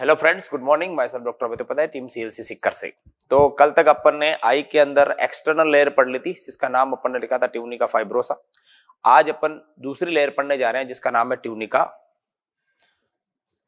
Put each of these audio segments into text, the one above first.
Hello friends, good morning. मैं सब doctor Amit Upadhyay, team CLC Sikar से। तो कल तक अपन ने आई के अंदर एक्सटर्नल लेयर पढ़ ली थी जिसका नाम अपन ने लिखा था ट्यूनिका फाइब्रोसा। आज अपन दूसरी लेयर पढ़ने जा रहे हैं जिसका नाम है ट्यूनिका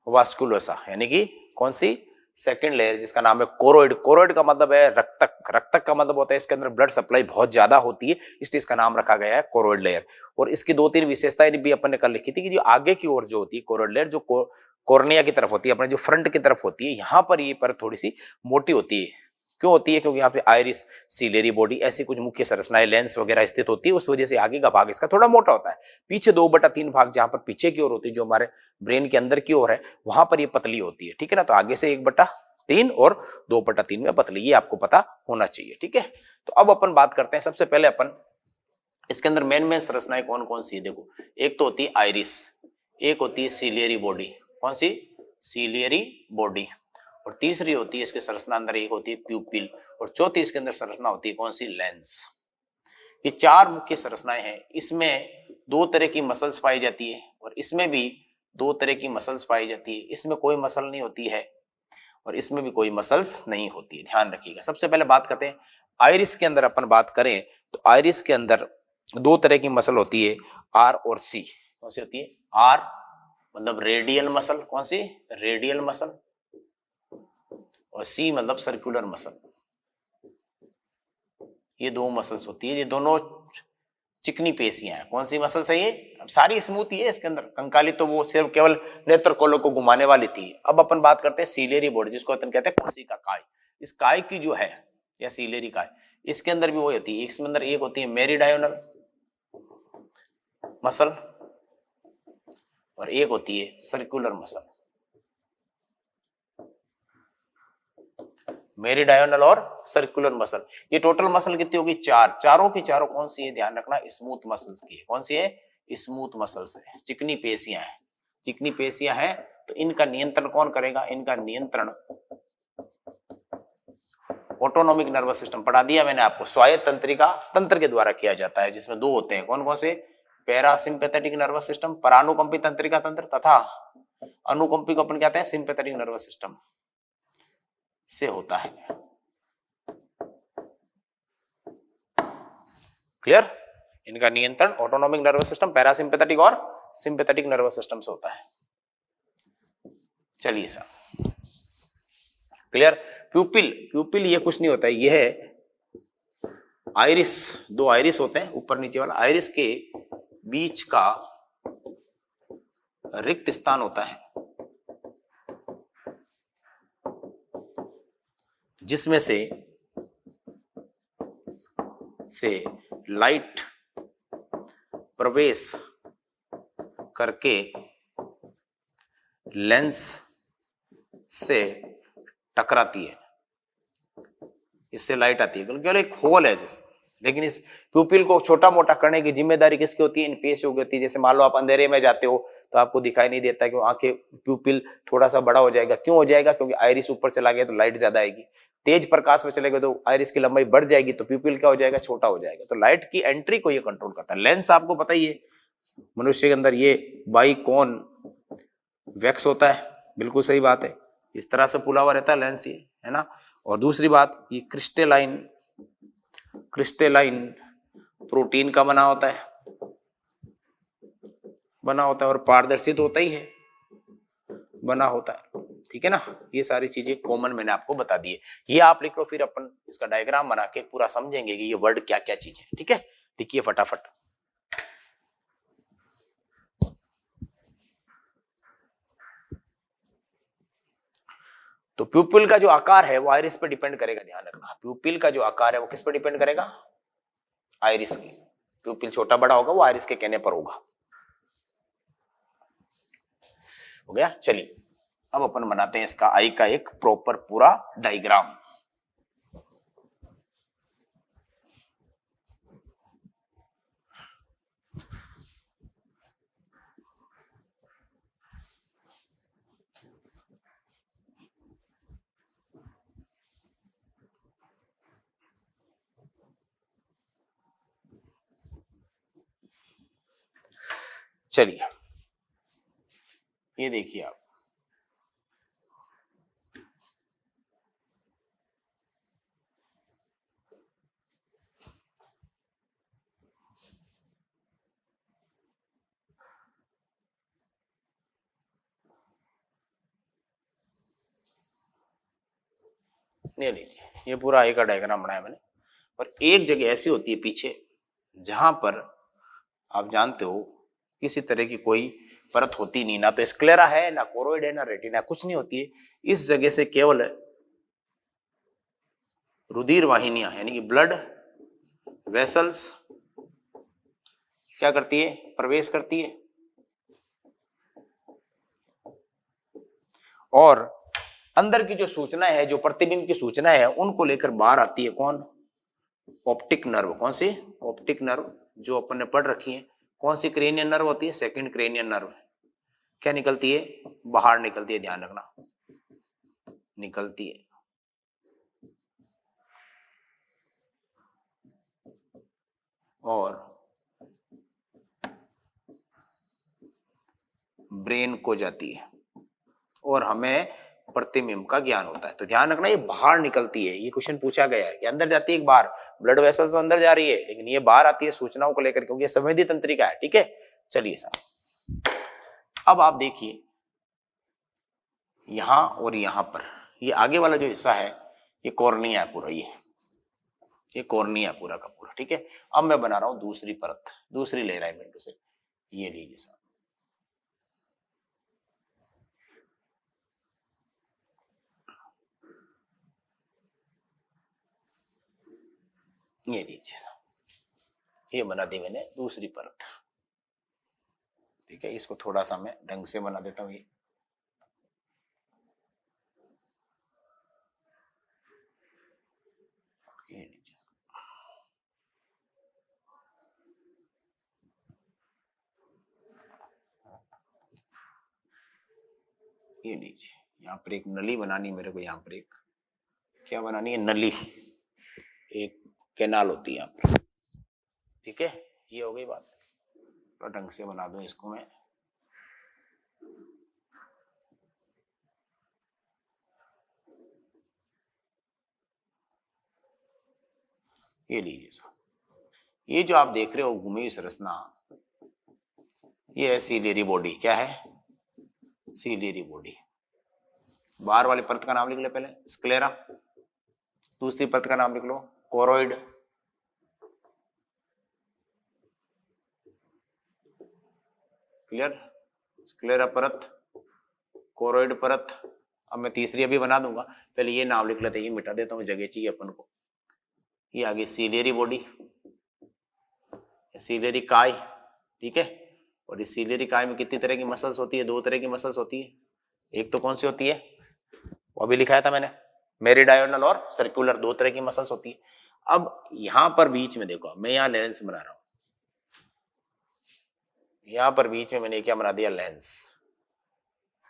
वास्कुलोसा, यानी कि कौन सी? सेकंड लेयर, जिसका नाम है कोरोइड। कोरोइड का मतलब है रक्तक। रक्तक का मतलब होता है इसके अंदर ब्लड सप्लाई बहुत ज्यादा होती है, इसलिए इसका नाम रखा गया है कोरोइड लेयर। और इसकी दो तीन विशेषताएं भी अपन ने कल लिखी थी कि जो आगे की ओर जो होती है कोरोइड लेयर, जो कॉर्निया की तरफ होती है, अपने जो फ्रंट की तरफ होती है, यहाँ पर ये पर थोड़ी सी मोटी होती है। क्यों होती है? क्योंकि यहाँ पे आइरिस, सीलेरी बॉडी, ऐसी कुछ मुख्य संरचनाएं, लेंस वगैरह स्थित होती है, उस वजह से आगे का भाग इसका थोड़ा मोटा होता है। पीछे 2/3 भाग जहां पर पीछे की ओर होती है, जो हमारे ब्रेन के अंदर की ओर है, वहां पर ये पतली होती है। ठीक है ना? तो आगे से 1/3 और 2/3 में पतली, ये आपको पता होना चाहिए। ठीक है, तो अब अपन बात करते हैं। सबसे पहले अपन इसके अंदर मेन संरचनाएं कौन कौन सी है देखो। एक तो होती है आइरिस, एक होती है सीलियरी बॉडी। कौन सी? Ciliary body. और तीसरी होती है इसके संरचना अंदर, एक होती है प्यूपिल, और चौथी इसके अंदर संरचना होती है कौन सी? लेंस। ये चार मुख्य संरचनाएं हैं। इसमें दो तरह की मसल्स पाई जाती है और इसमें भी दो तरह की मसल्स पाई जाती है। इसमें कोई मसल नहीं होती है और इसमें भी कोई मसल्स नहीं होती है, ध्यान रखिएगा। सबसे पहले बात करते हैं आइरिस के अंदर। अपन बात करें तो आइरिस के अंदर दो तरह की मसल होती है, आर और सी। कौन सी होती है? आर मतलब रेडियल मसल। कौन सी? Radial muscle. और सी मतलब सर्कुलर मसल। ये दो मसल्स होती है, ये दोनों चिकनी पेशियां हैं। कौन सी मसल्स है ये? अब सारी स्मूथ ही है इसके अंदर, कंकाली तो वो सिर्फ केवल नेत्र कोलों को घुमाने वाली थी। अब अपन बात करते हैं सीलेरी बॉडी, जिसको अपन कहते हैं कुर्सी का काय। इस काय की जो है, या सीलेरी काय, इसके अंदर भी वही होती है। इसके अंदर एक होती है मेरिडायोनल मसल और एक होती है सर्कुलर मसल। मेरिडायोनल और सर्कुलर मसल, ये टोटल मसल कितनी होगी? चार। चारों की चारों कौन सी है? ध्यान रखना, स्मूथ मसल्स की है। कौन सी है? स्मूथ मसल्स है, चिकनी पेशियां है। चिकनी पेशियां है, तो इनका नियंत्रण कौन करेगा? इनका नियंत्रण ऑटोनॉमिक नर्वस सिस्टम, पढ़ा दिया मैंने आपको, स्वायत्त तंत्रिका तंत्र के द्वारा किया जाता है, जिसमें दो होते हैं। कौन कौन से? पैरासिम्पैथेटिक नर्वस सिस्टम, परानुकंपी तंत्रिका तंत्र, तथा अनुकंपी को अपन कहते हैं सिंपैथेटिक नर्वस सिस्टम से होता है। क्लियर? इनका नियंत्रण ऑटोनॉमिक नर्वस सिस्टम, पैरासिम्पैथेटिक और सिंपैथेटिक नर्वस सिस्टम से होता है। चलिए साहब, क्लियर? प्यूपिल, प्यूपिल ये कुछ नहीं होता है, ये है आइरिस। दो आइरिस होते हैं, ऊपर नीचे वाला। आइरिस के बीच का रिक्त स्थान होता है, जिसमें से लाइट प्रवेश करके लेंस से टकराती है, इससे लाइट आती है। केवल एक होल है जैसे, लेकिन इस प्यूपिल को छोटा मोटा करने की जिम्मेदारी किसकी होती है? इन पेशियों की होती है। जैसे मान लो आप अंधेरे में जाते हो तो आपको दिखाई नहीं देता, क्यों? आंखें, प्यूपिल थोड़ा सा बड़ा हो जाएगा। क्यों हो जाएगा? क्योंकि आइरिस ऊपर चला गया तो लाइट ज्यादा आएगी। तेज प्रकाश में चलेगा तो आइरिस की लंबाई बढ़ जाएगी, तो प्यूपिल क्या हो जाएगा? छोटा हो जाएगा। तो लाइट की एंट्री को ये कंट्रोल करता है। लेंस आपको पता ही है, मनुष्य के अंदर ये बाइकॉन वैक्स होता है। बिल्कुल सही बात है, इस तरह से फूला हुआ रहता है लेंस, ये है ना। और दूसरी बात, ये क्रिस्टेलाइन प्रोटीन का बना होता है, और पारदर्शी तो होता ही है, बना होता है। ठीक है ना? ये सारी चीजें कॉमन मैंने आपको बता दी है। ये आप लिख लो, फिर अपन इसका डायग्राम बना के पूरा समझेंगे कि ये वर्ड क्या क्या चीज है। ठीक है, लिखिए फटाफट। तो प्यूपिल का जो आकार है वो आइरिस पे डिपेंड करेगा, ध्यान रखना। प्यूपिल का जो आकार है वो किस पे डिपेंड करेगा? आइरिस की। प्यूपिल छोटा बड़ा होगा वो आइरिस के कहने पर होगा। हो गया? चलिए, अब अपन बनाते हैं इसका आई का एक प्रॉपर पूरा डायग्राम। चलिए, ये देखिए आप, ये लीजिए, ये पूरा आई का डायग्राम बनाया मैंने। और एक जगह ऐसी होती है पीछे जहां पर आप जानते हो किसी तरह की कोई परत होती नहीं, ना तो स्क्लेरा है, ना कोरोइड है, ना रेटिना, कुछ नहीं होती है। इस जगह से केवल रुधिर वाहिनियां यानी कि ब्लड वेसल्स क्या करती है, प्रवेश करती है, और अंदर की जो सूचना है, जो प्रतिबिंब की सूचना है, उनको लेकर बाहर आती है कौन, ऑप्टिक नर्व। कौन सी, ऑप्टिक नर्व, जो अपन ने पढ़ रखी है। कौन सी क्रेनियन नर्व होती है, सेकंड क्रेनियन नर्व। क्या निकलती है, बाहर निकलती है, ध्यान रखना, निकलती है। और ब्रेन को जाती है, और हमें प्रतिबिंब का ज्ञान होता है। तो ध्यान रखना, ये बाहर निकलती है। ये क्वेश्चन पूछा गया है कि अंदर जाती है, एक बाहर, ब्लड वेसल्स तो अंदर जा रही है, लेकिन ये बाहर आती है सूचनाओं को लेकर, क्योंकि ये संवेदी तंत्रिका है। ठीक है, चलिए साहब, अब आप देखिए यहां और यहां पर, ये आगे वाला जो हिस्सा है ये कॉर्निया है पूरा, ये कॉर्निया है पूरा का पूरा। ठीक है, अब मैं बना रहा हूं दूसरी परत, दूसरी लेयर है विंडो से। ये लीजिए साहब, ये लीजिए साहब, ये बना दी मैंने दूसरी परत। ठीक है, इसको थोड़ा सा मैं ढंग से बना देता हूं। ये लीजिए, ये लीजिए, यहाँ पर एक नली बनानी मेरे को, यहाँ पर एक क्या बनानी है, नली, एक कैनाल होती है यहाँ पर। ठीक है, ये हो गई बात। तो ढंग से बना दूं इसको मैं। ये लीजिए साहब, ये जो आप देख रहे हो घूमी हुई संरचना, ये है सीलियरी बॉडी। क्या है, सीलियरी बॉडी। बाहर वाली परत का नाम लिख ले पहले, स्क्लेरा। दूसरी परत का नाम लिख लो, कोरोइड। क्लियर, स्क्लेरा परत, कोरोइड परत। अब मैं तीसरी अभी बना दूंगा, पहले ये नाम लिख लेते हैं, ये मिटा देता हूँ, जगह चाहिए अपन को। ये आगे सीलियरी बॉडी, सीलियरी काय। ठीक है, और इस सीलियरी काय में कितनी तरह की मसल्स होती है, दो तरह की मसल्स होती है। एक तो कौन सी होती है, वो अभी लिखाया था मैंने, मेरिडायोनल और सर्कुलर, दो तरह की मसल्स होती है। अब यहां पर बीच में देखो, मैं यहां लेंस बना रहा हूं, यहां पर बीच में मैंने क्या बना दिया, लेंस।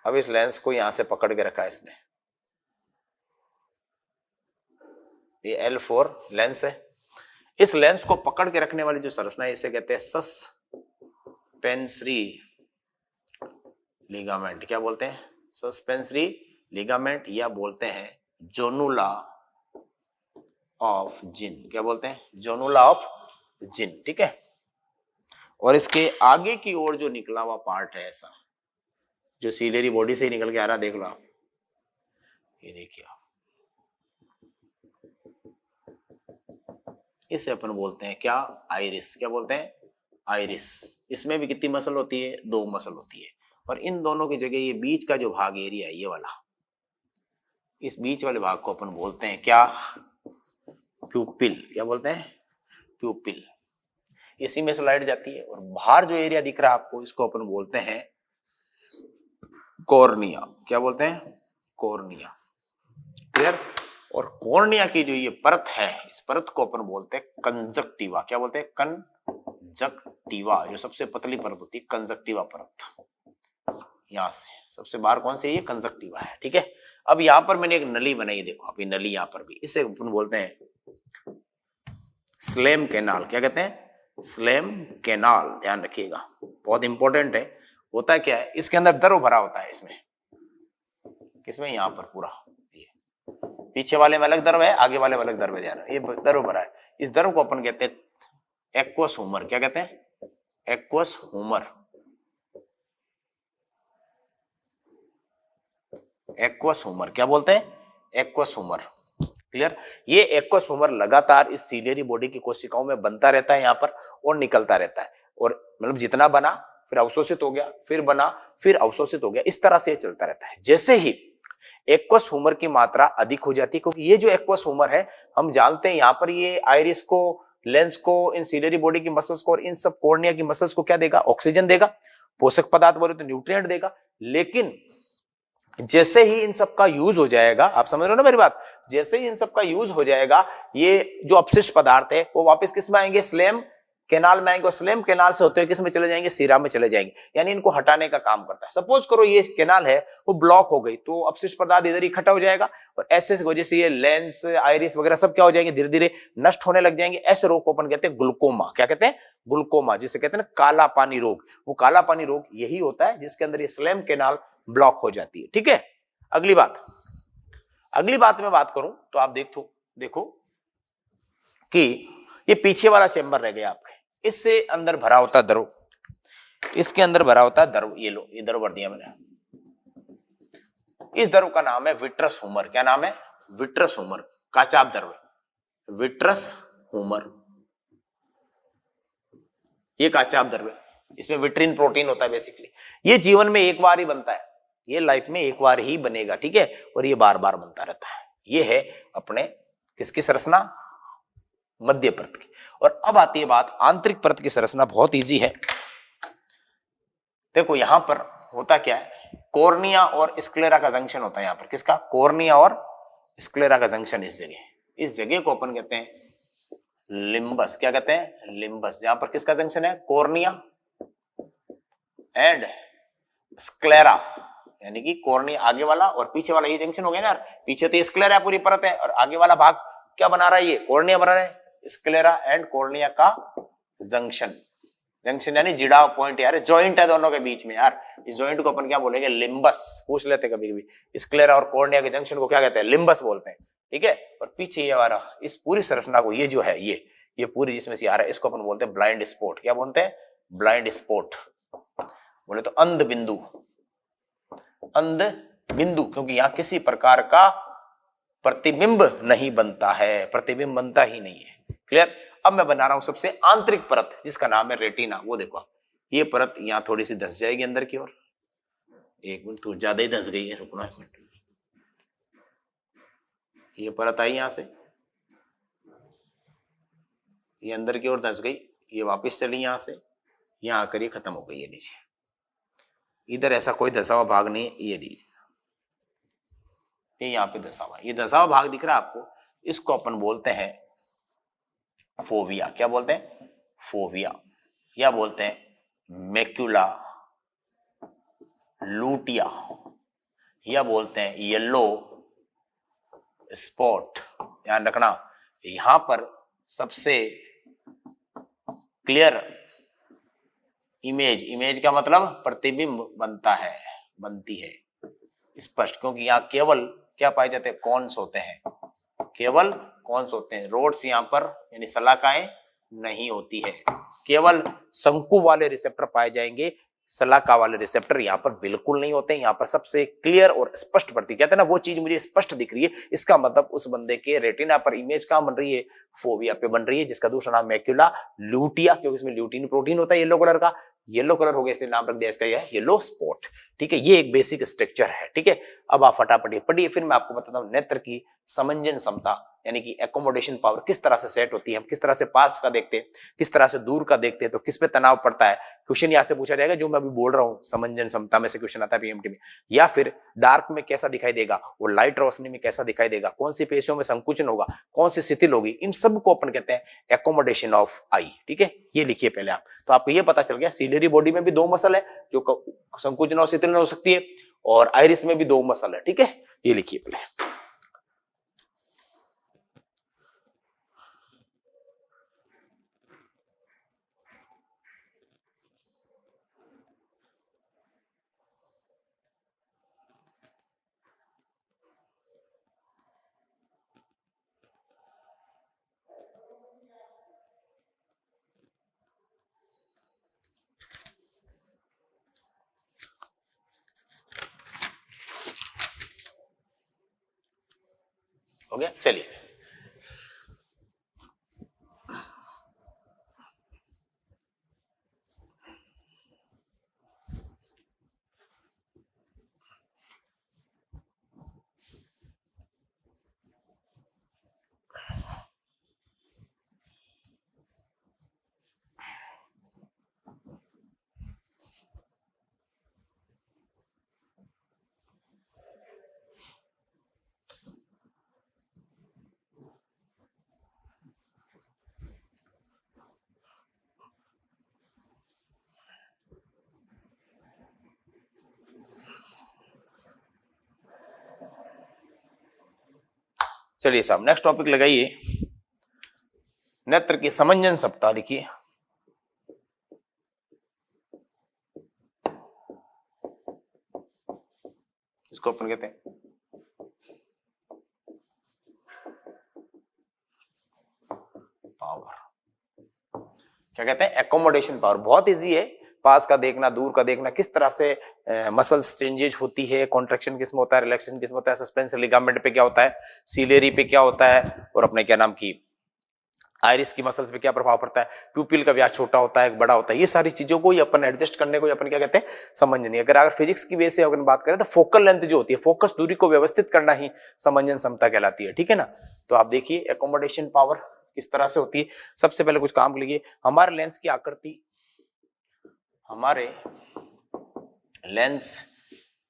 अब इस लेंस को यहां से पकड़ के रखा है इसने, ये L4 लेंस है। इस लेंस को पकड़ के रखने वाली जो संरचना है, इसे कहते हैं सस्पेंसरी लिगामेंट। क्या बोलते हैं, सस्पेंसरी लिगामेंट, या बोलते हैं जोनुला ऑफ जिन। क्या बोलते हैं, जोनुला ऑफ जिन। ठीक है, और इसके आगे की ओर जो निकला हुआ पार्ट है ऐसा, जो सीलियरी बॉडी से ही निकल के आ रहा, देख लो आप, ये देखिए आप, इसे अपन बोलते हैं क्या, आइरिस। क्या बोलते हैं, आइरिस। इसमें भी कितनी मसल होती है, दो मसल होती है। और इन दोनों की जगह ये बीच का जो भाग एरिया है, ये वाला, इस बीच वाले भाग को अपन बोलते हैं क्या, प्यूपिल। क्या बोलते हैं, प्यूपिल। इसी में स्लाइड जाती है, और बाहर जो एरिया दिख रहा है आपको, इसको अपन बोलते हैं कॉर्निया। क्या बोलते हैं, कॉर्निया। क्लियर। और कॉर्निया की जो ये परत है, इस परत को अपन बोलते हैं कंजक्टिवा। क्या बोलते हैं, कंजक्टिवा। जो सबसे पतली परत होती है, कंजक्टिवा परत। यहां से सबसे बाहर कौन सी है, ये कंजक्टिवा है। ठीक है, अब यहां पर मैंने एक नली बनाई, देखो अभी नली यहां पर भी, इसे अपन बोलते हैं स्लेम कैनाल। क्या कहते हैं, स्लेम कैनाल। ध्यान रखिएगा, बहुत इंपॉर्टेंट है। होता क्या है, इसके अंदर द्रव भरा होता है, इसमें किसमें, यहां पर पूरा, ये पीछे वाले में अलग द्रव है, आगे वाले में अलग द्रव है। ध्यान, ये द्रव भरा है। इस द्रव को अपन कहते हैं एक्वस ह्यूमर। क्या कहते हैं, एक्वस ह्यूमर। एक्वस ह्यूमर क्या बोलते हैं, एक्वस ह्यूमर। क्लियर। ये एक्वस ह्यूमर लगातार इस सीलियरी बॉडी की कोशिकाओं में बनता रहता है यहाँ पर और निकलता रहता है, और मतलब जितना बना फिर अवशोषित हो गया, फिर बना फिर अवशोषित हो गया, इस तरह से ये चलता रहता है। जैसे ही एक्वस ह्यूमर की मात्रा अधिक हो जाती है, क्योंकि ये जो एक्वस ह्यूमर है हम जानते हैं यहाँ पर ये आइरिस को, लेंस को, इन सीलियरी बॉडी की मसल्स को और इन सब कॉर्निया की मसल्स को क्या देगा, ऑक्सीजन देगा, पोषक पदार्थ बोले तो न्यूट्रिएंट देगा। लेकिन जैसे ही इन सब का यूज हो जाएगा, आप समझ रहे हो ना मेरी बात, जैसे ही इन सब का यूज हो जाएगा ये जो अपशिष्ट पदार्थ है वो वापस किस में आएंगे, स्लेम कैनाल में आएंगे, और स्लेम कैनाल से होते हुए किस में चले जाएंगे, सीरा में चले जाएंगे, यानी इनको हटाने का काम करता है। सपोज करो ये कैनाल है वो ब्लॉक हो गई तो अपशिष्ट पदार्थ इधर इकट्ठा हो जाएगा, और ऐसे वजह से ये लेंस, आइरिस वगैरह सब क्या हो जाएंगे, धीरे धीरे नष्ट होने लग जाएंगे। ऐसे रोग को अपन कहते हैं ग्लूकोमा। क्या कहते हैं, ग्लूकोमा, जिसे कहते हैं ना काला पानी रोग। वो काला पानी रोग यही होता है जिसके अंदर ये स्लेम कैनाल ब्लॉक हो जाती है। ठीक है, अगली बात मैं बात करूं तो आप देखो कि ये पीछे वाला चेंबर रह गया आपके, इससे अंदर भरा होता द्रव, इसके अंदर भरा होता द्रव, ये लो ये द्रव भर दिया मैंने। इस द्रव का नाम है विट्रस ह्यूमर। क्या नाम है, विट्रस ह्यूमर, काचाप द्रव, विट्रस ह्यूमर। ये काचाप द्रव है, इसमें विट्रिन प्रोटीन होता है बेसिकली। ये जीवन में एक बार ही बनता है, ये लाइफ में एक बार ही बनेगा, ठीक है, और ये बार बार बनता रहता है। ये है अपने किसकी संरचना, मध्य परत की। और अब आती है बात आंतरिक परत की संरचना, बहुत इजी है। देखो यहां पर होता क्या है, कॉर्निया और स्क्लेरा का जंक्शन होता है यहाँ पर, किसका, कॉर्निया और स्क्लेरा का जंक्शन। इस जगह को अपन कहते हैं लिम्बस। क्या कहते हैं, लिम्बस। यहां पर किसका जंक्शन है, कॉर्निया एंड स्क्लेरा, यानी कि कॉर्निया आगे वाला और पीछे वाला, ये जंक्शन हो गया ना यार। पीछे तो स्क्लेरा पूरी परत है और आगे वाला भाग क्या बना रहा है, ये कॉर्निया बना रहा है। स्क्लेरा एंड कॉर्निया का जंक्शन, जंक्शन यानी जिड़ाव पॉइंट यार, जॉइंट है दोनों के बीच में यार। इस जॉइंट को अपन क्या बोलेंगे, लिम्बस। पूछ लेते कभी कभी, स्क्लेरा और कॉर्निया के जंक्शन को क्या कहते हैं, लिम्बस बोलते हैं। ठीक है, और पीछे ये वाला, इस पूरी संरचना को, ये जो है ये पूरी जिसमें से आ रहा है, इसको अपन बोलते हैं ब्लाइंड स्पॉट। क्या बोलते हैं, ब्लाइंड स्पॉट, बोले तो अंध बिंदु, अंध बिंदु, क्योंकि यहां किसी प्रकार का प्रतिबिंब नहीं बनता है, प्रतिबिंब बनता ही नहीं है। क्लियर। अब मैं बना रहा हूं सबसे आंतरिक परत जिसका नाम है रेटिना। वो देखो ये परत यहां थोड़ी सी धंस जाएगी अंदर की ओर, एक मिनट, तो ज्यादा ही धंस गई है, रुकना एक मिनट। ये परत आई यहां से, ये अंदर की ओर धंस गई, ये वापस चली यहां से, यहां आकर ये खत्म हो गई। ये नीचे इधर ऐसा कोई धसा हुआ भाग नहीं है, ये लीजिए, ये यहाँ पे धसा हुआ, ये धसा हुआ भाग दिख रहा है आपको, इसको अपन बोलते हैं फोविया। क्या बोलते हैं, फोविया, या बोलते हैं मैक्यूला लूटिया, या बोलते हैं येलो स्पॉट। ध्यान रखना, यहां पर सबसे क्लियर इमेज का मतलब प्रतिबिंब बनता है, बनती है स्पष्ट, क्योंकि यहाँ केवल क्या पाए जाते हैं, कॉन्स होते हैं, केवल कॉन्स होते हैं। रोड्स यहाँ पर यानी शलाकाएं नहीं होती है, केवल शंकु वाले रिसेप्टर पाए जाएंगे, शलाका वाले रिसेप्टर यहाँ पर बिल्कुल नहीं होते हैं। यहाँ पर सबसे क्लियर और स्पष्ट प्रतीक, कहते हैं ना वो चीज मुझे स्पष्ट दिख रही है, इसका मतलब उस बंदे के रेटिना पर इमेज कहाँ बन रही है, फोविया पे बन रही है, जिसका दूसरा नाम मैक्यूला लूटिया, क्योंकि इसमें ल्यूटिन प्रोटीन होता है येलो कलर का, येलो कलर हो गया इसलिए नाम रख दिया इसका ये येलो स्पॉट। ठीक है, ये एक बेसिक स्ट्रक्चर है। ठीक है, अब आप फटाफट पढ़िए, फिर मैं आपको बताता हूँ नेत्र की समंजन क्षमता यानी कि एकोमोडेशन पावर किस तरह से सेट होती है, हम किस तरह से पास का देखते हैं, किस तरह से दूर का देखते हैं, तो किस पे तनाव पड़ता है। क्वेश्चन यहाँ से पूछा जाएगा जो मैं अभी बोल रहा हूँ, समंजन क्षमता में से क्वेश्चन आता है पीएमटी में, या फिर डार्क में कैसा दिखाई देगा और लाइट रोशनी में कैसा दिखाई देगा, कौन सी पेशियों में संकुचन होगा, कौन सी शिथिल होगी, इन सब को अपन कहते हैं एकोमोडेशन ऑफ आई। ठीक है, ये लिखिए पहले आप, तो आपको ये पता चल गया सीलियरी बॉडी में भी दो मसल है जो संकुचन और शिथिल हो सकती है, और आइरिस में भी दो मसल है। ठीक है, ये लिखिए पहले। हो गया, चलिए। चलिए साहब नेक्स्ट टॉपिक लगाइए, नेत्र की समंजन सप्ताह लिखिए। इसको अपन कहते हैं पावर, क्या कहते हैं, एकोमोडेशन पावर। बहुत इजी है, पास का देखना, दूर का देखना, किस तरह से मसल्स चेंजेज होती है, कॉन्ट्रैक्शन किसमें होता है, रिलैक्सेशन किसमें होता है, सस्पेंशन लिगामेंट पे क्या होता है, सीलेरी पे क्या होता है, और अपने क्या नाम की आइरिस की मसल्स पे क्या प्रभाव पड़ता है, प्यूपिल का व्यास छोटा होता है बड़ा होता है, ये सारी चीजों को अपन एडजस्ट करने को अपन क्या कहते हैं, समंजनी। अगर फिजिक्स की बेस से अगर बात करें तो फोकल लेंथ जो होती है, फोकस दूरी को व्यवस्थित करना ही समंजन समता कहलाती है, ठीक है ना। तो आप देखिए एकोमोडेशन पावर किस तरह से होती है। सबसे पहले कुछ काम लीजिए, हमारे लेंस की आकृति, हमारे लेंस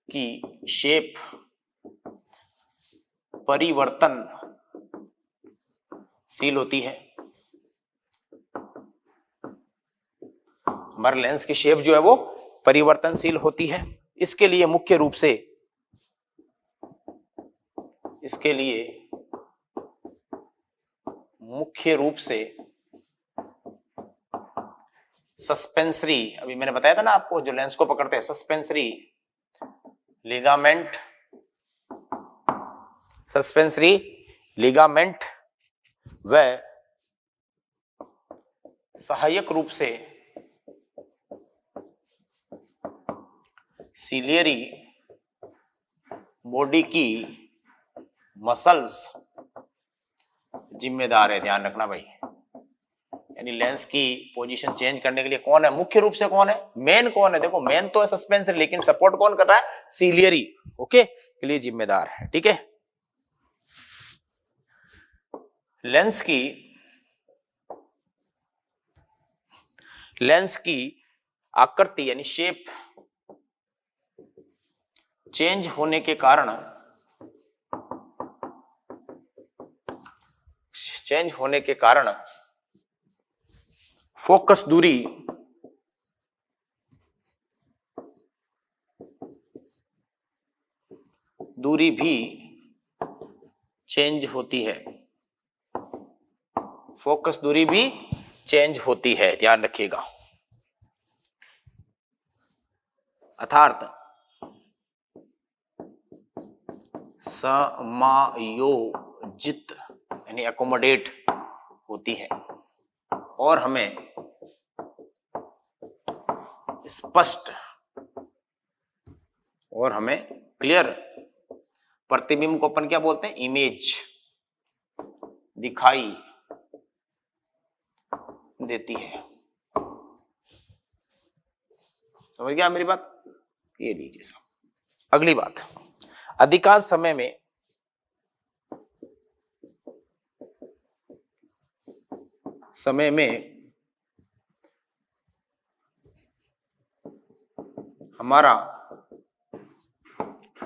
की शेप परिवर्तनशील होती है। हमारे लेंस की शेप जो है वो परिवर्तनशील होती है। इसके लिए मुख्य रूप से सस्पेंसरी, अभी मैंने बताया था ना आपको, जो लेंस को पकड़ते हैं, सस्पेंसरी लिगामेंट व सहायक रूप से सिलियरी बॉडी की मसल्स जिम्मेदार है। ध्यान रखना भाई, यानी लेंस की पोजीशन चेंज करने के लिए कौन है, मुख्य रूप से कौन है, मेन कौन है, देखो मेन तो है सस्पेंसरी, लेकिन सपोर्ट कौन कर रहा है, सिलियरी, ओके, के लिए जिम्मेदार है, ठीक है। लेंस की आकृति यानी शेप चेंज होने के कारण फोकस दूरी भी चेंज होती है। फोकस दूरी भी चेंज होती है, ध्यान रखिएगा। अर्थात समायोजित यानी एकोमोडेट होती है और हमें स्पष्ट और हमें क्लियर प्रतिबिंब को अपन क्या बोलते हैं, इमेज दिखाई देती है। समझ गया मेरी बात, ये लीजिए साहब। अगली बात, अधिकांश समय में हमारा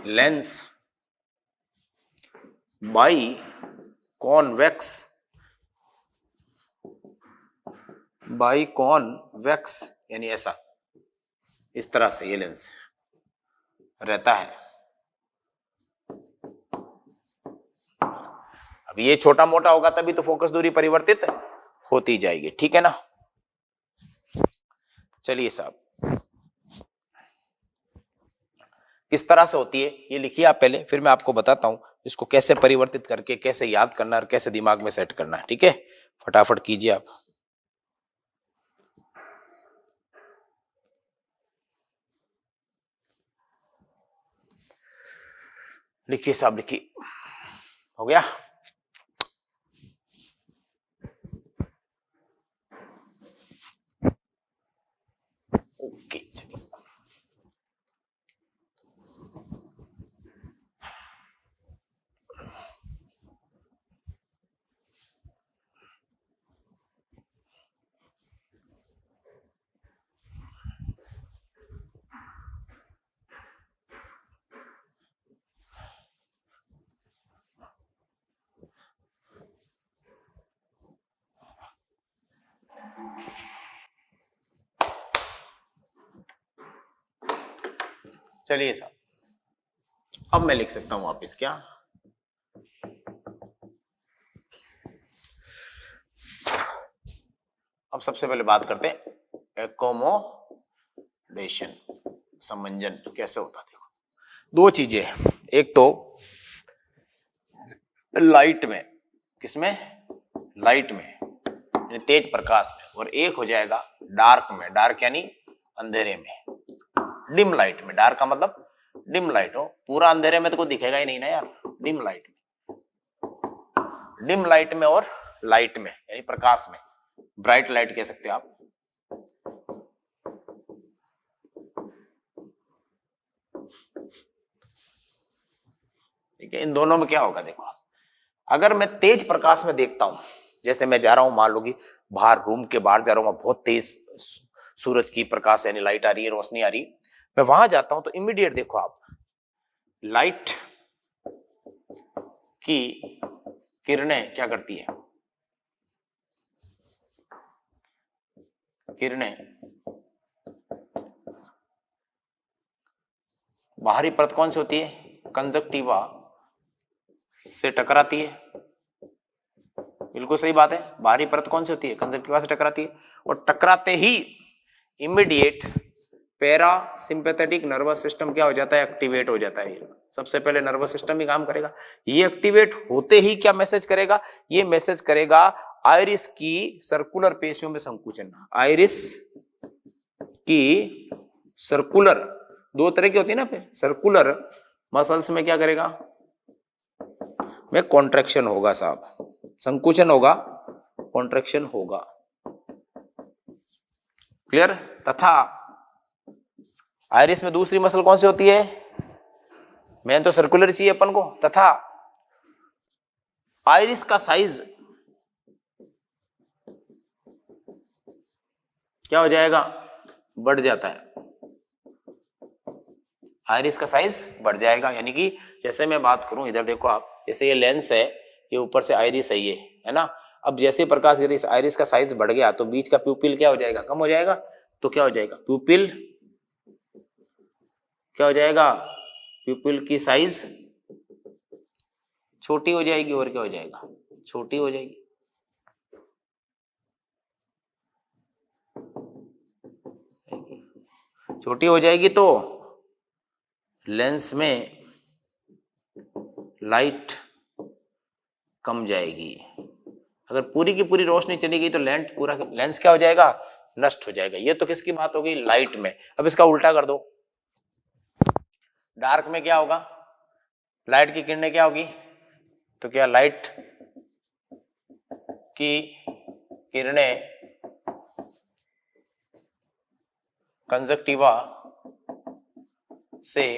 लेंस बाई कॉन्वेक्स यानी ऐसा, इस तरह से ये लेंस रहता है। अब ये छोटा मोटा होगा तभी तो फोकस दूरी परिवर्तित होती जाएगी, ठीक है ना। चलिए साहब, किस तरह से होती है ये लिखिए आप पहले, फिर मैं आपको बताता हूं इसको कैसे परिवर्तित करके कैसे याद करना और कैसे दिमाग में सेट करना है, ठीक है। फटाफट कीजिए आप। लिखिए साहब, लिखिए। हो गया, ओके। चलिए साहब, अब मैं लिख सकता हूं वापिस क्या, अब सबसे पहले बात करते हैं एकोमोडेशन, समंजन कैसे होता है। देखो दो चीजें, एक तो लाइट में, किसमें, लाइट में यानी तेज प्रकाश में, और एक हो जाएगा डार्क में, डार्क यानी अंधेरे में, डिम लाइट में। डार्क का मतलब डिम लाइट हो, पूरा अंधेरे में तो कोई दिखेगा ही नहीं ना यार, डिम लाइट में, डिम लाइट में और लाइट में यानी प्रकाश में, ब्राइट लाइट कह सकते हो आप। ठीक है, इन दोनों में क्या होगा देखो, अगर मैं तेज प्रकाश में देखता हूं, जैसे मैं जा रहा हूं, मान लो कि बाहर रूम के बाहर जा रहा हूं, बहुत तेज सूरज की प्रकाश यानी लाइट आ रही है, रोशनी आ रही, मैं वहां जाता हूं तो इमीडिएट देखो आप, लाइट की किरणें क्या करती है, किरणें बाहरी परत कौन सी होती है, कंजक्टिवा से टकराती है। बिल्कुल सही बात है, बाहरी परत कौन सी होती है, कंजक्टिवा से टकराती है, और टकराते ही इमीडिएट पैरासिम्पैथेटिक नर्वस सिस्टम क्या हो जाता है, एक्टिवेट हो जाता है। सबसे पहले नर्वस सिस्टम ही काम करेगा, ये एक्टिवेट होते ही क्या मैसेज करेगा, ये मैसेज करेगा आइरिस की सर्कुलर पेशियों में संकुचन। आइरिस की सर्कुलर, दो तरह की होती है ना, सर्कुलर मसल्स में क्या करेगा, में कॉन्ट्रैक्शन होगा साहब, संकुचन होगा, कॉन्ट्रैक्शन होगा, क्लियर। तथा आइरिस में दूसरी मसल कौन सी होती है, मेन तो सर्कुलर चाहिए अपन को, तथा आइरिस का साइज क्या हो जाएगा, बढ़ जाता है, आइरिस का साइज बढ़ जाएगा। यानी कि जैसे मैं बात करूं, इधर देखो आप, जैसे ये लेंस है, ये ऊपर से आइरिस है ये, है ना, अब जैसे प्रकाश गिरी आइरिस का साइज बढ़ गया तो बीच का प्यूपिल क्या हो जाएगा, कम हो जाएगा, तो क्या हो जाएगा, प्यूपिल क्या हो जाएगा, प्यूपिल की साइज छोटी हो जाएगी, और क्या हो जाएगा, छोटी हो जाएगी। छोटी हो जाएगी तो लेंस में लाइट कम जाएगी, अगर पूरी की पूरी रोशनी चली गई तो लेंस क्या हो जाएगा, नष्ट हो जाएगा। ये तो किसकी बात हो गई, लाइट में। अब इसका उल्टा कर दो, डार्क में क्या होगा, लाइट की किरणें क्या होगी, तो क्या लाइट की किरणें कंजक्टिवा से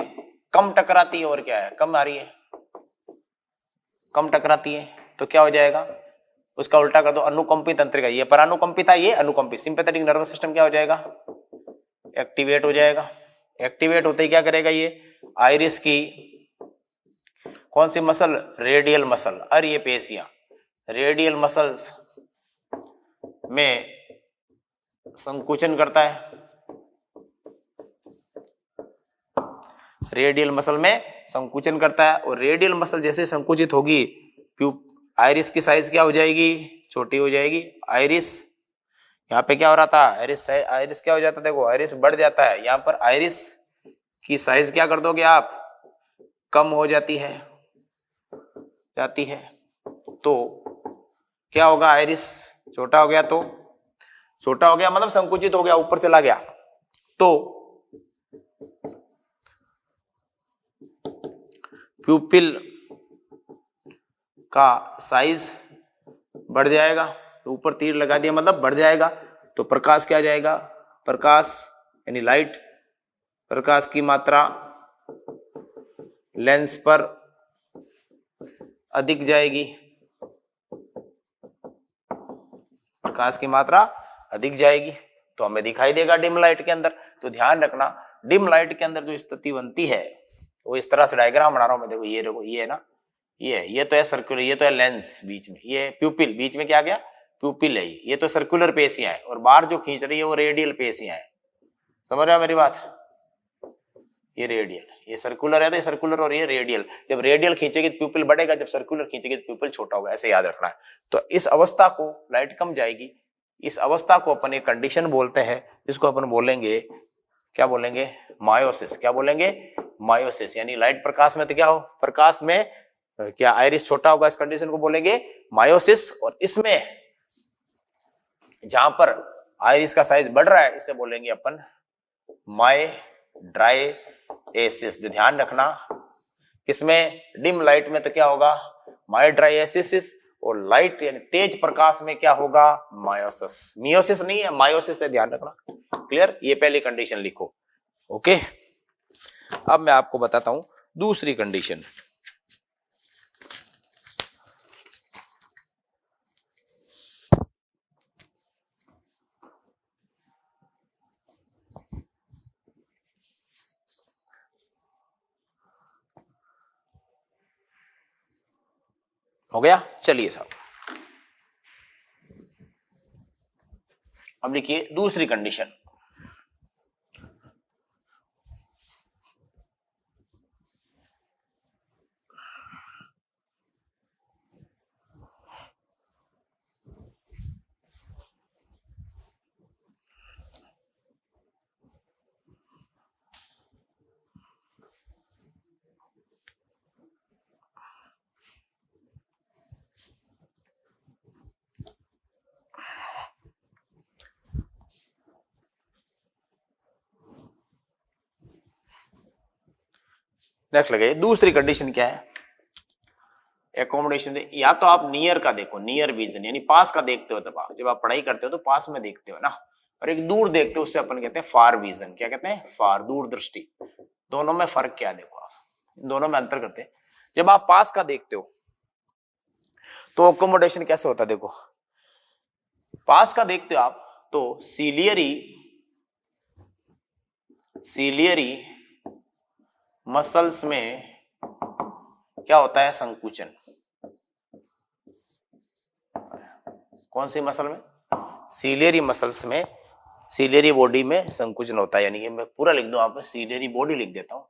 कम टकराती है, और क्या है, कम आ रही है, कम टकराती है, तो क्या हो जाएगा, उसका उल्टा कर दो, अनुकंपित तंत्रिका, ये परानुकंपित है, ये अनुकंपित, सिंपैथेटिक नर्वस सिस्टम क्या हो जाएगा, एक्टिवेट हो जाएगा। एक्टिवेट होते ही क्या करेगा, ये आइरिस की कौन सी मसल, रेडियल मसल, और ये पेशियां रेडियल मसल्स में संकुचन करता है, रेडियल मसल में संकुचन करता है, और रेडियल मसल जैसे संकुचित होगी, आइरिस की साइज क्या हो जाएगी, छोटी हो जाएगी। आइरिस यहाँ पे क्या हो रहा था, आइरिस क्या हो जाता है, देखो आइरिस बढ़ जाता है, यहाँ पर आइरिस की साइज क्या कर दोगे आप, कम हो जाती है, तो क्या होगा, आइरिस छोटा हो गया, तो छोटा हो गया मतलब संकुचित हो गया, ऊपर चला गया, तो प्यूपिल का साइज बढ़ जाएगा, ऊपर तीर लगा दिया मतलब बढ़ जाएगा, तो प्रकाश क्या जाएगा, प्रकाश यानी लाइट, प्रकाश की मात्रा लेंस पर अधिक जाएगी, प्रकाश की मात्रा अधिक जाएगी, तो हमें दिखाई देगा डिम लाइट के अंदर। तो ध्यान रखना, डिम लाइट के अंदर जो स्थिति बनती है वो इस तरह से डायग्राम बना रहा हूं मैं, देखो ये देखो, ये है ना, ये तो है सर्कुलर, ये तो है लेंस, बीच में ये प्यूपिल, बीच में क्या गया, प्यूपिल है, ये तो सर्कुलर पेशियां है, और बाहर जो खींच रही है वो रेडियल पेशियां है। समझ रहे हो मेरी बात, ये रेडियल, ये सर्कुलर है तो ये सर्कुलर, और ये रेडियल, जब रेडियल खींचेगी तो प्यूपिल बढ़ेगा, जब सर्कुलर खींचेगी तो प्यूपिल छोटा होगा, ऐसे याद रखना है। तो इस अवस्था को लाइट कम जाएगी, इस अवस्था को अपन एक कंडीशन बोलते हैं, जिसको अपन बोलेंगे, क्या बोलेंगे, मायोसिस। क्या बोलेंगे, मायोसिस। यानी लाइट प्रकाश में तो क्या हो, प्रकाश में क्या आइरिस छोटा होगा, इस कंडीशन को बोलेंगे मायोसिस। और इसमें जहां पर आइरिस का साइज बढ़ रहा है, इसे बोलेंगे अपन मायड्राइएसिस। ध्यान रखना, किसमें, डिम लाइट में तो क्या होगा, मायड्राइएसिस, और लाइट यानी तेज प्रकाश में क्या होगा, मायोसिस। मियोसिस नहीं है, मायोसिस है, ध्यान रखना। क्लियर, ये पहली कंडीशन लिखो। ओके, अब मैं आपको बताता हूं दूसरी कंडीशन। हो गया, चलिए साहब, अब लिखिए दूसरी कंडीशन। नेक्स्ट लगे, दूसरी कंडीशन क्या है, एकोमोडेशन। या तो आप नियर का देखो, नियर विजन यानी पास का देखते हो, तब आप जब आप पढ़ाई करते हो तो पास में देखते हो ना, और एक दूर देखते हो, उससे अपन कहते हैं फार विजन। क्या कहते हैं, फार, दूर दृष्टि। दोनों में फर्क क्या है, देखो आप, दोनों में अंतर करते हैं। जब आप पास का देखते हो तो एकोमोडेशन कैसे होता है, देखो, पास का देखते हो आप तो सीलियरी मसल्स में क्या होता है, संकुचन। कौन सी मसल में, सीलियरी मसल्स में, सीलियरी बॉडी में संकुचन होता है। यानी कि मैं पूरा लिख दूं, आप सीलियरी बॉडी लिख देता हूं,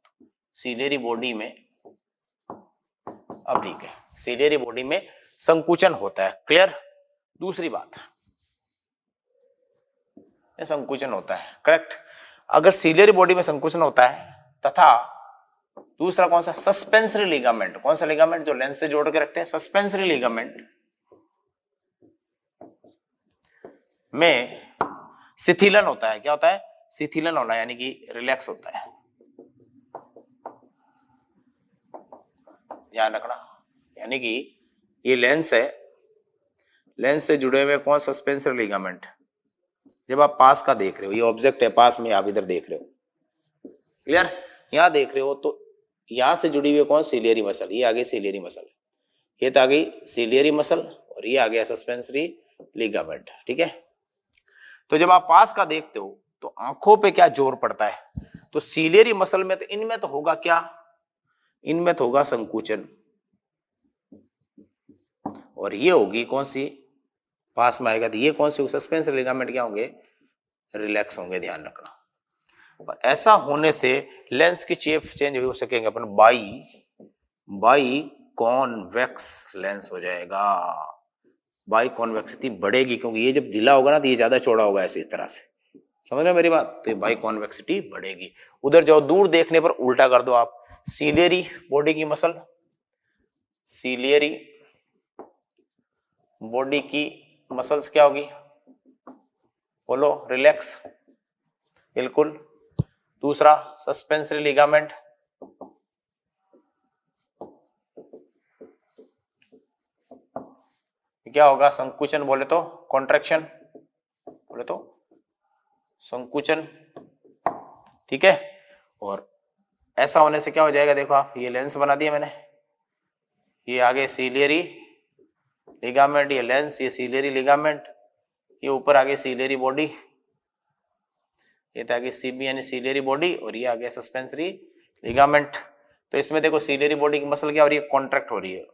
सीलियरी बॉडी में, अब ठीक है, सीलियरी बॉडी में संकुचन होता है। क्लियर, दूसरी बात, संकुचन होता है, करेक्ट। अगर सीलियरी बॉडी में संकुचन होता है, तथा दूसरा कौन सा, सस्पेंसरी लिगामेंट। कौन सा लिगामेंट, जो लेंस से जोड़ के रखते हैं, सस्पेंसरी लिगामेंट में शिथिलन होता है। क्या होता है, शिथिलन होना, यानी कि रिलैक्स होता है। ध्यान रखना, यानी कि ये लेंस है, लेंस से जुड़े हुए कौन, सस्पेंसरी लिगामेंट। जब आप पास का देख रहे हो, ये ऑब्जेक्ट है पास में, आप इधर देख रहे हो, क्लियर, यहां देख रहे हो, तो यहां से जुड़ी हुई कौन, सीलियरी मसल। ये आगे सीलियरी मसल, ये तो आ गई सीलियरी मसल, और ये आ गया सस्पेंसरी लिगामेंट। ठीक है, तो जब आप पास का देखते हो तो आंखों पे क्या जोर पड़ता है, तो सीलियरी मसल में, तो इनमें तो होगा क्या, इनमें तो होगा संकुचन, और ये होगी कौन सी, पास में आएगा तो ये कौन सी, सस्पेंसरी लिगामेंट क्या होंगे, रिलैक्स होंगे। ध्यान रखना, और ऐसा होने से लेंस की शेप चेंज हो सकेंगे अपन, बाई कॉन्वेक्स लेंस हो जाएगा। बाई कॉन्वेक्सिटी बढ़ेगी, क्योंकि ये जब ढीला होगा ना तो ये ज्यादा चौड़ा होगा, ऐसे इस तरह से, समझ रहे हो मेरी बात, तो ये बाई कॉन्वेक्सिटी बढ़ेगी। उधर जाओ, दूर देखने पर उल्टा कर दो आप, सीलियरी बॉडी की मसल, सीलियरी बॉडी की मसल्स क्या होगी, बोलो, रिलैक्स, बिल्कुल। दूसरा सस्पेंसरी लिगामेंट, क्या होगा, संकुचन, बोले तो कॉन्ट्रैक्शन, बोले तो संकुचन। ठीक है, और ऐसा होने से क्या हो जाएगा, देखो आप, ये लेंस बना दिया मैंने, ये आगे सीलियरी लिगामेंट, ये लेंस, ये सीलियरी लिगामेंट, ये ऊपर आगे सीलियरी बॉडी, ये तो आगे सीबी यानी सीलियरी बॉडी, और ये आगे सस्पेंसरी लिगामेंट। तो इसमें देखो सीलियरी बॉडी की मसल क्या हो रही है, कॉन्ट्रैक्ट हो रही है,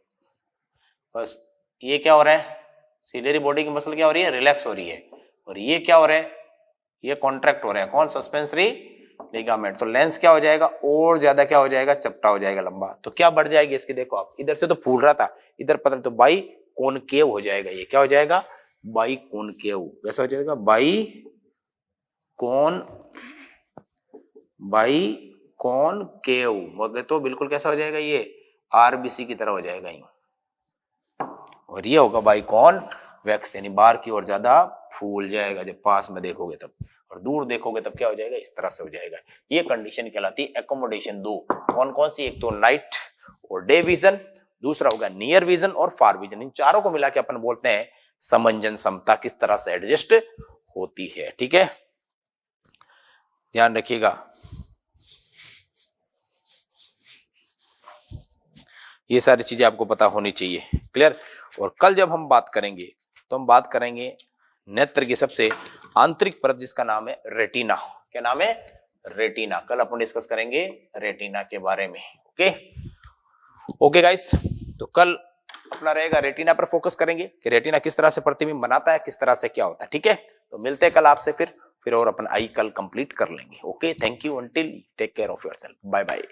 बस। ये क्या हो रहा है, सीलियरी बॉडी की मसल क्या हो रही है, रिलैक्स हो रही है, और ये क्या हो रहा है, ये कॉन्ट्रैक्ट हो रहा है, कौन, सस्पेंसरी लिगामेंट। तो लेंस क्या हो जाएगा, और ज्यादा क्या हो जाएगा, चपटा हो जाएगा, लंबा। तो क्या बढ़ जाएगी इसकी, देखो आप, इधर से तो फूल रहा था, इधर पता तो बाई कॉनकेव हो जाएगा, ये क्या हो जाएगा, बाई कॉनकेव, वैसा हो जाएगा बाई कॉनकेव, बोले तो बिल्कुल कैसा हो जाएगा, ये आरबीसी की तरह हो जाएगा ये, और ये होगा बाई कॉन्वेक्स, यानी बाहर की ओर ज्यादा फूल जाएगा, जब पास में देखोगे तब, और दूर देखोगे तब क्या हो जाएगा, इस तरह से हो जाएगा। ये कंडीशन कहलाती है एकोमोडेशन दो। कौन कौन सी, एक तो नाइट और डे विजन, दूसरा होगा नियर विजन और फार विजन। इन चारों को मिला के अपन बोलते हैं समंजन समता, किस तरह से एडजस्ट होती है। ठीक है, ध्यान रखिएगा। ये सारी चीजें आपको पता होनी चाहिए, क्लियर। और कल जब हम बात करेंगे तो हम बात करेंगे नेत्र की सबसे आंतरिक परत जिसका नाम है रेटिना। क्या नाम है, रेटिना। कल अपन डिस्कस करेंगे रेटिना के बारे में। ओके ओके गाइस, तो कल अपना रहेगा रेटिना पर फोकस करेंगे कि रेटिना किस तरह से प्रतिबिंब बनाता है, किस तरह से क्या होता है। ठीक है, तो मिलते हैं कल आपसे फिर और अपन आई कल कंप्लीट कर लेंगे। Okay, thank you, until, take care of yourself, bye bye.